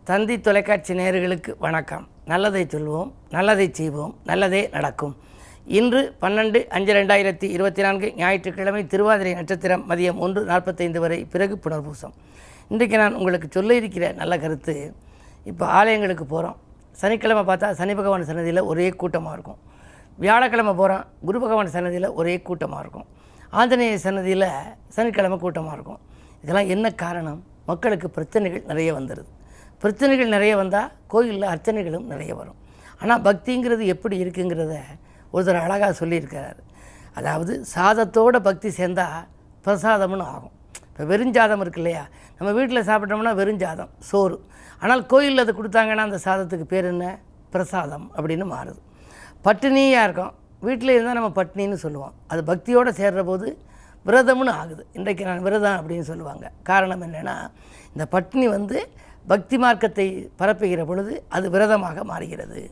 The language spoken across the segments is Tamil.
தந்தி தொலைக்காட்சி நேயர்களுக்கு வணக்கம். நல்லதை சொல்வோம், நல்லதை செய்வோம், நல்லதே நடக்கும். இன்று 12/5/2024 ஞாயிற்றுக்கிழமை திருவாதிரை நட்சத்திரம் மதியம் 1:45 வரை பிறகு புனர்பூசம். இன்றைக்கு நான் உங்களுக்கு சொல்ல இருக்கிற நல்ல கருத்து, இப்போ ஆலயங்களுக்கு போகிறோம். சனிக்கிழமை பார்த்தா சனி பகவான் சன்னதியில் ஒரே கூட்டமாக இருக்கும். வியாழக்கிழமை போகிறோம், குரு பகவான் சன்னதியில் ஒரே கூட்டமாக இருக்கும். ஆஞ்சநேய சன்னதியில் சனிக்கிழமை கூட்டமாக இருக்கும். இதெல்லாம் என்ன காரணம்? மக்களுக்கு பிரச்சனைகள் நிறைய வந்துடுது. பிரச்சனைகள் நிறைய வந்தால் கோயிலில் அர்ச்சனைகளும் நிறைய வரும். ஆனால் பக்திங்கிறது எப்படி இருக்குங்கிறத ஒருத்தர் அழகாக சொல்லியிருக்கிறார். அதாவது சாதத்தோடு பக்தி சேர்ந்தால் பிரசாதம்னு ஆகும். இப்போ வெறுஞ்சாதம் இருக்கு இல்லையா, நம்ம வீட்டில் சாப்பிட்டோம்னா வெறுஞ்சாதம் சோறு. ஆனால் கோயிலில் அது கொடுத்தாங்கன்னா அந்த சாதத்துக்கு பேர் என்ன? பிரசாதம் அப்படின்னு மாறுது. பட்டினியாக இருக்கும், வீட்டில் இருந்தால் நம்ம பட்டினின்னு சொல்லுவோம். அது பக்தியோடு சேர்ற போது விரதம்னு ஆகுது. இன்றைக்கு நான் விரதம் அப்படின்னு சொல்லுவாங்க. காரணம் என்னென்னா, இந்த பட்டினி பக்தி மார்க்கத்தை பரப்புகிற பொழுது அது விரதமாக மாறுகிறது.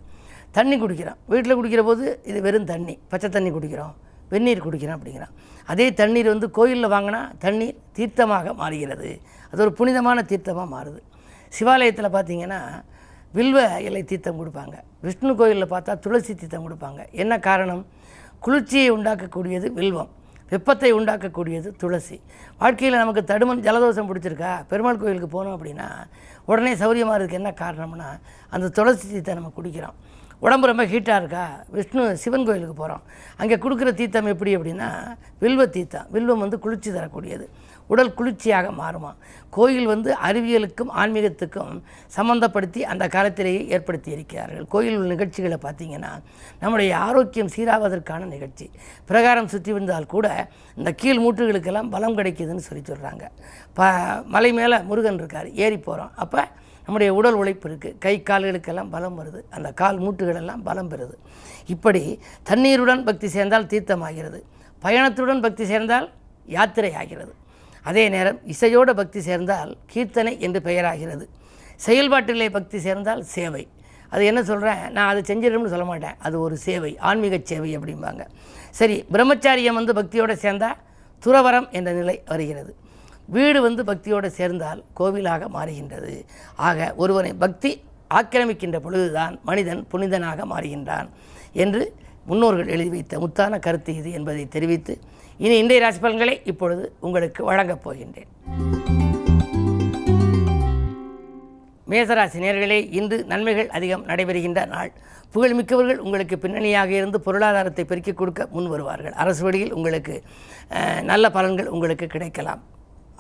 தண்ணி குடிக்கிறோம், வீட்டில் குடிக்கிற போது இது வெறும் தண்ணி, பச்சை தண்ணி குடிக்கிறோம், வெந்நீர் குடிக்கிறோம் அப்படிங்கிறோம். அதே தண்ணீர் கோயிலில் வாங்கினா தண்ணீர் தீர்த்தமாக மாறுகிறது. அது ஒரு புனிதமான தீர்த்தமாக மாறுது. சிவாலயத்தில் பார்த்திங்கன்னா வில்வ இலை தீர்த்தம் கொடுப்பாங்க. விஷ்ணு கோயிலில் பார்த்தா துளசி தீர்த்தம் கொடுப்பாங்க. என்ன காரணம்? குளிர்ச்சியை உண்டாக்கக்கூடியது வில்வம், வெப்பத்தை உண்டாக்கக்கூடியது துளசி. வாழ்க்கையில் நமக்கு தடுமன் ஜலதோஷம் பிடிச்சிருக்கா, பெருமாள் கோயிலுக்கு போனோம் அப்படின்னா உடனே சௌரியமாக இருக்குது. என்ன காரணம்னா அந்த துளசி தீர்த்தம் நம்ம குடிக்கிறோம். உடம்பு ரொம்ப ஹீட்டாக இருக்கா, சிவன் கோயிலுக்கு போகிறோம். அங்கே கொடுக்குற தீர்த்தம் எப்படி அப்படின்னா வில்வ தீர்த்தம். வில்வம் குளிர்ச்சி தரக்கூடியது, உடல் குளிர்ச்சியாக மாறுமா. கோயில் அறிவியலுக்கும் ஆன்மீகத்துக்கும் சம்மந்தப்படுத்தி அந்த காலத்திலேயே ஏற்படுத்தி இருக்கிறார்கள். கோயில் உள்ள நிகழ்ச்சிகளை பார்த்திங்கன்னா நம்முடைய ஆரோக்கியம் சீராவதற்கான நிகழ்ச்சி. பிரகாரம் சுற்றி வந்தால் கூட இந்த கீழ் மூட்டுகளுக்கெல்லாம் பலம் கிடைக்குதுன்னு சொல்கிறாங்க. மலை மேலே முருகன் இருக்கார், ஏறி போகிறோம், அப்போ நம்முடைய உடல் உழைப்பு இருக்குது, கை கால்களுக்கெல்லாம் பலம் வருது, அந்த கால் மூட்டுகளெல்லாம் பலம் பெறுது. இப்படி தண்ணீருடன் பக்தி சேர்ந்தால் தீர்த்தமாகிறது, பயணத்துடன் பக்தி சேர்ந்தால் யாத்திரை ஆகிறது. அதே நேரம் இசையோடு பக்தி சேர்ந்தால் கீர்த்தனை என்று பெயராகிறது. செயல்பாட்டிலே பக்தி சேர்ந்தால் சேவை. அது என்ன சொல்கிறேன், நான் அதை செஞ்சிடணும்னு சொல்ல மாட்டேன், அது ஒரு சேவை, ஆன்மீக சேவை அப்படிம்பாங்க. சரி, பிரம்மச்சாரியம் பக்தியோடு சேர்ந்தால் துறவரம் என்ற நிலை வருகிறது. வீடு பக்தியோடு சேர்ந்தால் கோவிலாக மாறுகின்றது. ஆக ஒருவனை பக்தி ஆக்கிரமிக்கின்ற பொழுதுதான் மனிதன் புனிதனாக மாறுகின்றான் என்று முன்னோர்கள் எழுதி வைத்த முத்தான கருத்து இது என்பதை தெரிவித்து இனி இன்றைய ராசி பலன்களை இப்பொழுது உங்களுக்கு வழங்கப் போகின்றேன். மேசராசி நேயர்களே, இன்று நன்மைகள் அதிகம் நடைபெறுகின்ற நாள். புகழ்மிக்கவர்கள் உங்களுக்கு பின்னணியாக இருந்து பொருளாதாரத்தை பெருக்கிக் கொடுக்க முன் வருவார்கள். அரசு வழியில் உங்களுக்கு நல்ல பலன்கள் உங்களுக்கு கிடைக்கலாம்.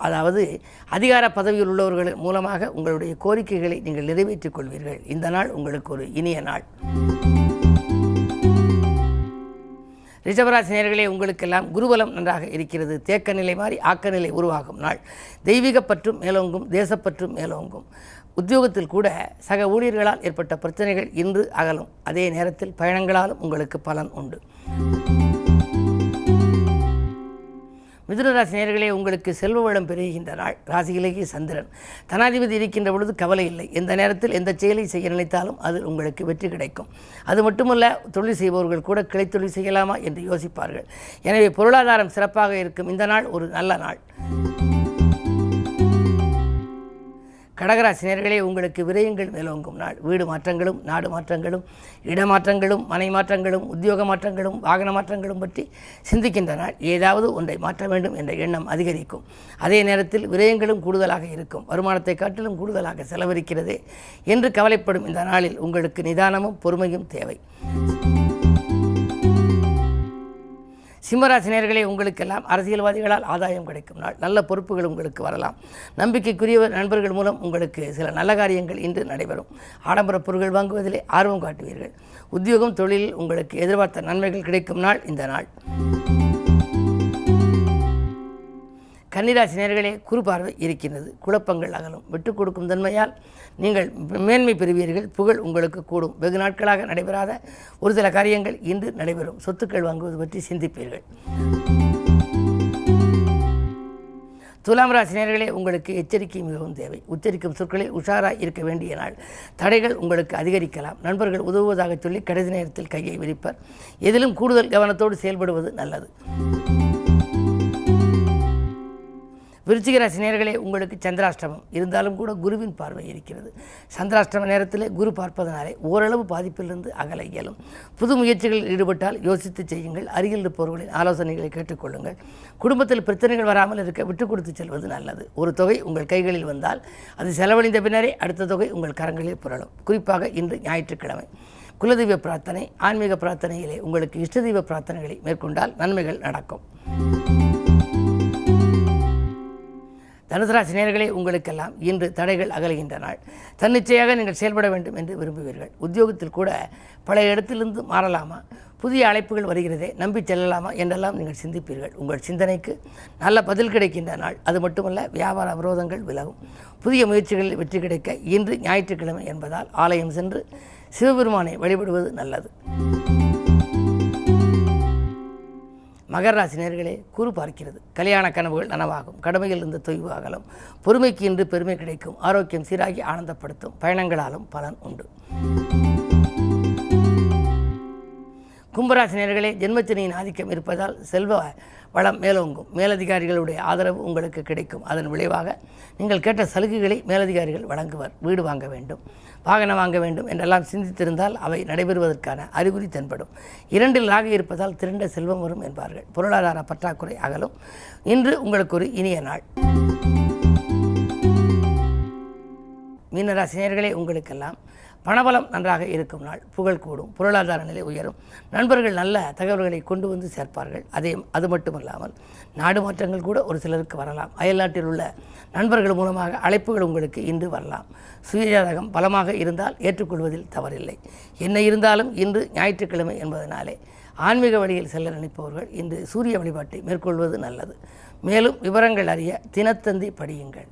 அதாவது அதிகார பதவியில் உள்ளவர்கள் மூலமாக உங்களுடைய கோரிக்கைகளை நீங்கள் நிறைவேற்றிக் கொள்வீர்கள். இந்த நாள் உங்களுக்கு ஒரு இனிய நாள். ரிஷபராசி நேயர்களே, உங்களுக்கெல்லாம் குருபலம் நன்றாக இருக்கிறது. தேக்க நிலை மாறி ஆக்க நிலை உருவாகும் நாள். தெய்வீகப்பற்றும் மேலோங்கும், தேசப்பற்றும் மேலோங்கும். உத்தியோகத்தில் கூட சக ஊழியர்களால் ஏற்பட்ட பிரச்சனைகள் இன்று அகலும். அதே நேரத்தில் பயணங்களாலும் உங்களுக்கு பலன் உண்டு. மிதுனராசி நேயர்களே, உங்களுக்கு செல்வ வளம் பெருகின்ற நாள். ராசியிலேயே சந்திரன், தனாதிபதி இருக்கின்ற பொழுது கவலை இல்லை. எந்த நேரத்தில் எந்த செயலை செய்ய நினைத்தாலும் அது உங்களுக்கு வெற்றி கிடைக்கும். அது மட்டுமல்ல, தொழில் செய்பவர்கள் கூட கிளை தொழில் செய்யலாமா என்று யோசிப்பார்கள். எனவே பொருளாதாரம் சிறப்பாக இருக்கும். இந்த நாள் ஒரு நல்ல நாள். கடகராசி நேயர்களே, உங்களுக்கு விரயங்கள் மேலோங்கும் நாள். வீடு மாற்றங்களும், நாடு மாற்றங்களும், இடமாற்றங்களும், மனை மாற்றங்களும், உத்தியோக மாற்றங்களும், வாகன மாற்றங்களும் பற்றி சிந்திக்கின்ற நாள். ஏதாவது ஒன்றை மாற்ற வேண்டும் என்ற எண்ணம் அதிகரிக்கும். அதே நேரத்தில் விரயங்களும் கூடுதலாக இருக்கும். வருமானத்தை காட்டிலும் கூடுதலாக செலவழிக்கிறதே என்று கவலைப்படும் இந்த நாளில் உங்களுக்கு நிதானமும் பொறுமையும் தேவை. சிம்மராசி நேயர்களே, உங்களுக்கெல்லாம் அரசியல்வாதிகளால் ஆதாயம் கிடைக்கும் நாள். நல்ல பொறுப்புகள் உங்களுக்கு வரலாம். நம்பிக்கைக்குரிய நண்பர்கள் மூலம் உங்களுக்கு சில நல்ல காரியங்கள் இன்று நடைபெறும். ஆடம்பர பொருட்கள் வாங்குவதிலே ஆர்வம் காட்டுவீர்கள். உத்தியோகம், தொழிலில் உங்களுக்கு எதிர்பார்த்த நன்மைகள் கிடைக்கும் நாள் இந்த நாள். கன்னிராசி நேயர்களே, குறுபார்வை இருக்கின்றது. குழப்பங்கள் அகலும். விட்டுக் கொடுக்கும் தன்மையால் நீங்கள் மேன்மை பெறுவீர்கள். புகழ் உங்களுக்கு கூடும். வெகு நாட்களாக நடைபெறாத ஒரு சில காரியங்கள் இன்று நடைபெறும். சொத்துக்கள் வாங்குவது பற்றி சிந்திப்பீர்கள். துலாம் ராசி நேயர்களே, உங்களுக்கு எச்சரிக்கை மிகவும் தேவை. உச்சரிக்கும் சொற்களில் உஷாராக இருக்க வேண்டிய நாள். தடைகள் உங்களுக்கு அதிகரிக்கலாம். நண்பர்கள் உதவுவதாக சொல்லி கடைசி நேரத்தில் கையை விரிப்பர். எதிலும் கூடுதல் கவனத்தோடு செயல்படுவது நல்லது. விருச்சிக ராசி நேயர்களே, உங்களுக்கு சந்திராஷ்டமம் இருந்தாலும் கூட குருவின் பார்வை இருக்கிறது. சந்திராஷ்டம நேரத்தில் குரு பார்ப்பதனாலே ஓரளவு பாதிப்பிலிருந்து அகல இயலும். புது முயற்சிகளில் ஈடுபட்டால் யோசித்து செய்யுங்கள். அருகில் இருப்பவர்களின் ஆலோசனைகளை கேட்டுக்கொள்ளுங்கள். குடும்பத்தில் பிரச்சனைகள் வராமல் இருக்க விட்டு கொடுத்து செல்வது நல்லது. ஒரு தொகை உங்கள் கைகளில் வந்தால் அது செலவழிந்த பின்னரே அடுத்த தொகை உங்கள் கரங்களில் புரளும். குறிப்பாக இன்று ஞாயிற்றுக்கிழமை குலதெய்வ பிரார்த்தனை, ஆன்மீக பிரார்த்தனையிலே உங்களுக்கு இஷ்ட தெய்வ பிரார்த்தனைகளை மேற்கொண்டால் நன்மைகள் நடக்கும். தனுசு ராசி நேயர்களே, உங்களுக்கெல்லாம் இன்று தடைகள் அகலுகின்ற நாள். தன்னிச்சையாக நீங்கள் செயல்பட வேண்டும் என்று விரும்புவீர்கள். உத்தியோகத்தில் கூட பழைய இடத்திலிருந்து மாறலாமா, புதிய அழைப்புகள் வருகிறதே, நம்பி செல்லலாமா என்றெல்லாம் நீங்கள் சிந்திப்பீர்கள். உங்கள் சிந்தனைக்கு நல்ல பதில் கிடைக்கின்ற நாள். அது மட்டுமல்ல, வியாபார விரோதங்கள் விலகும். புதிய முயற்சிகளில் வெற்றி கிடைக்க இன்று ஞாயிற்றுக்கிழமை என்பதால் ஆலயம் சென்று சிவபெருமானை வழிபடுவது நல்லது. மகர ராசி நேயர்களே, குரு பார்க்கிறது. கல்யாண கனவுகள் நனவாகும். கடமையில் இருந்த தொய்வு அகலும். பொறுமைக்கு இன்று பெருமை கிடைக்கும். ஆரோக்கியம் சீராகி ஆனந்தப்படுத்தும். பயணங்களாலும் பலன் உண்டு. கும்பராசி நேயர்களே, ஜென்மச்சனியின் ஆதிக்கம் இருப்பதால் செல்வ வளம் மேலோங்கும். மேலதிகாரிகளுடைய ஆதரவு உங்களுக்கு கிடைக்கும். அதன் விளைவாக நீங்கள் கேட்ட சலுகைகளை மேலதிகாரிகள் வழங்குவர். வீடு வாங்க வேண்டும், வாகனம் வாங்க வேண்டும் என்றெல்லாம் சிந்தித்திருந்தால் அவை நடைபெறுவதற்கான அறிகுறி தென்படும். 2இல் ராகு இருப்பதால் திரண்ட செல்வம் வரும் என்பார்கள். பொருளாதார பற்றாக்குறை அகலும். இன்று உங்களுக்கு ஒரு இனிய நாள். மீனராசி நேயர்களே, உங்களுக்கெல்லாம் பணபலம் நன்றாக இருக்கும் நாள். புகழ் கூடும். பொருளாதார நிலை உயரும். நண்பர்கள் நல்ல தகவல்களை கொண்டு வந்து சேர்ப்பார்கள். அது மட்டுமல்லாமல் நாடு மாற்றங்கள் கூட ஒரு சிலருக்கு வரலாம். அயல்நாட்டில் உள்ள நண்பர்கள் மூலமாக அழைப்புகள் உங்களுக்கு இன்று வரலாம். சுயஜாதகம் பலமாக இருந்தால் ஏற்றுக்கொள்வதில் தவறில்லை. என்ன இருந்தாலும் இன்று ஞாயிற்றுக்கிழமை என்பதனாலே ஆன்மீக வழியில் செல்ல நினைப்பவர்கள் இன்று சூரிய வழிபாட்டை மேற்கொள்வது நல்லது. மேலும் விவரங்கள் அறிய தினத்தந்தி படியுங்கள்.